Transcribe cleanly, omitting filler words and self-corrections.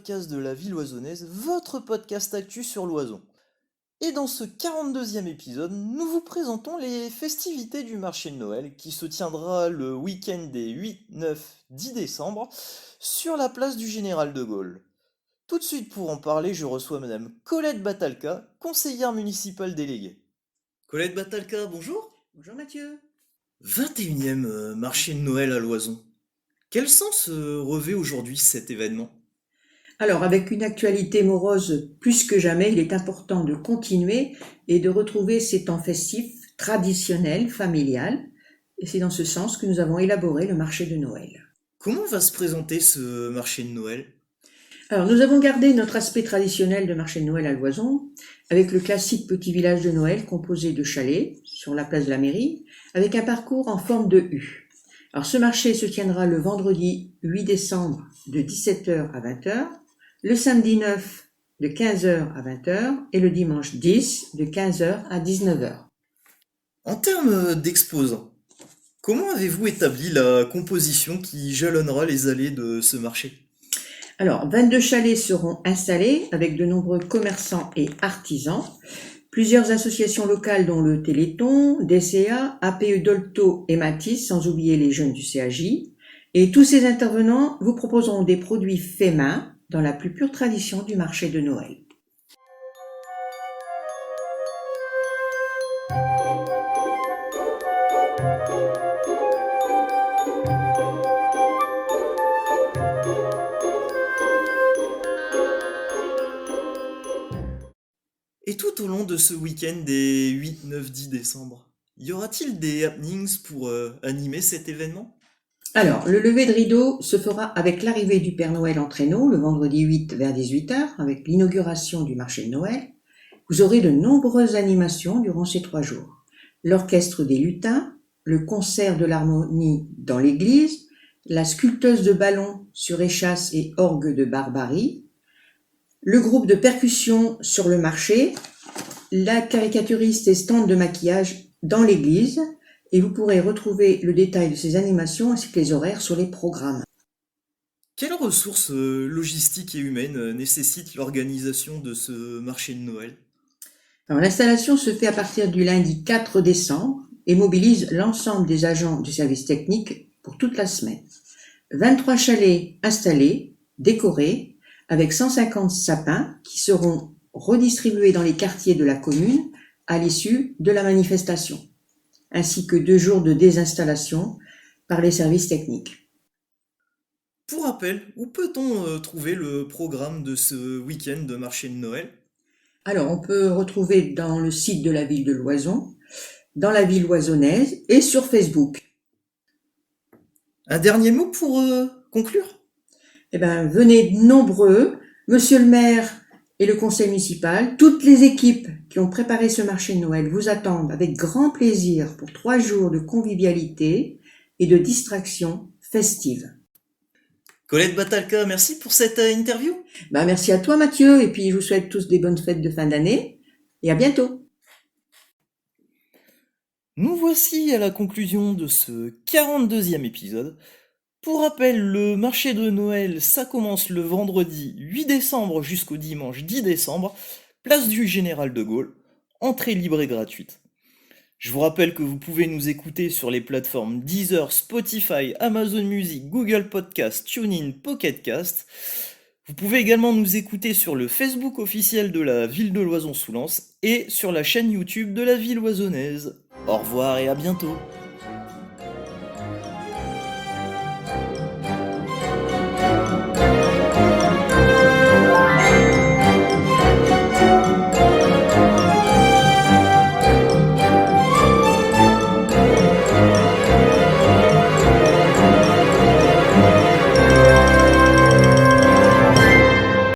podcast de la ville loisonnaise, votre podcast actu sur l'Oison. Et dans ce 42e épisode, nous vous présentons les festivités du marché de Noël qui se tiendra le week-end des 8, 9, 10 décembre sur la place du Général de Gaulle. Tout de suite pour en parler, je reçois Madame Colette Batalka, conseillère municipale déléguée. Colette Batalka, bonjour. Bonjour Mathieu. 21e marché de Noël à l'Oison. Quel sens revêt aujourd'hui cet événement? Alors, avec une actualité morose plus que jamais, il est important de continuer et de retrouver ces temps festifs traditionnels, familiales. Et c'est dans ce sens que nous avons élaboré le marché de Noël. Comment va se présenter ce marché de Noël? Alors, nous avons gardé notre aspect traditionnel de marché de Noël à l'Oison, avec le classique petit village de Noël composé de chalets sur la place de la mairie, avec un parcours en forme de U. Alors, ce marché se tiendra le vendredi 8 décembre de 17h à 20h, le samedi 9 de 15h à 20h et le dimanche 10 de 15h à 19h. En termes d'exposants, comment avez-vous établi la composition qui jalonnera les allées de ce marché? Alors, 22 chalets seront installés avec de nombreux commerçants et artisans. Plusieurs associations locales dont le Téléthon, DCA, APE Dolto et Matisse, sans oublier les jeunes du CAJ. Et tous ces intervenants vous proposeront des produits faits main dans la plus pure tradition du marché de Noël. Et tout au long de ce week-end des 8, 9, 10 décembre, y aura-t-il des happenings pour animer cet événement? Alors, le lever de rideau se fera avec l'arrivée du Père Noël en traîneau le vendredi 8 vers 18h, avec l'inauguration du marché de Noël. Vous aurez de nombreuses animations durant ces 3 jours. L'orchestre des lutins, le concert de l'harmonie dans l'église, la sculpteuse de ballons sur échasse et orgue de Barbarie, le groupe de percussion sur le marché, la caricaturiste et stand de maquillage dans l'église, et vous pourrez retrouver le détail de ces animations ainsi que les horaires sur les programmes. Quelles ressources logistiques et humaines nécessite l'organisation de ce marché de Noël? Alors, l'installation se fait à partir du lundi 4 décembre et mobilise l'ensemble des agents du service technique pour toute la semaine. 23 chalets installés, décorés, avec 150 sapins qui seront redistribués dans les quartiers de la commune à l'issue de la manifestation, ainsi que 2 jours de désinstallation par les services techniques. Pour rappel, où peut-on trouver le programme de ce week-end de marché de Noël? Alors, on peut retrouver dans le site de la ville de l'Oison, dans la ville loisonnaise et sur Facebook. Un dernier mot pour conclure? Eh bien, venez nombreux, monsieur le maire et le conseil municipal, toutes les équipes qui ont préparé ce marché de Noël vous attendent avec grand plaisir pour 3 jours de convivialité et de distraction festive. Colette Batalka, merci pour cette interview. Merci à toi Mathieu, et puis je vous souhaite tous des bonnes fêtes de fin d'année, et à bientôt. Nous voici à la conclusion de ce 42e épisode. Pour rappel, le marché de Noël, ça commence le vendredi 8 décembre jusqu'au dimanche 10 décembre, place du Général de Gaulle, entrée libre et gratuite. Je vous rappelle que vous pouvez nous écouter sur les plateformes Deezer, Spotify, Amazon Music, Google Podcast, TuneIn, Pocket Cast. Vous pouvez également nous écouter sur le Facebook officiel de la ville de Loison-sous-Lens et sur la chaîne YouTube de la ville loisonnaise. Au revoir et à bientôt.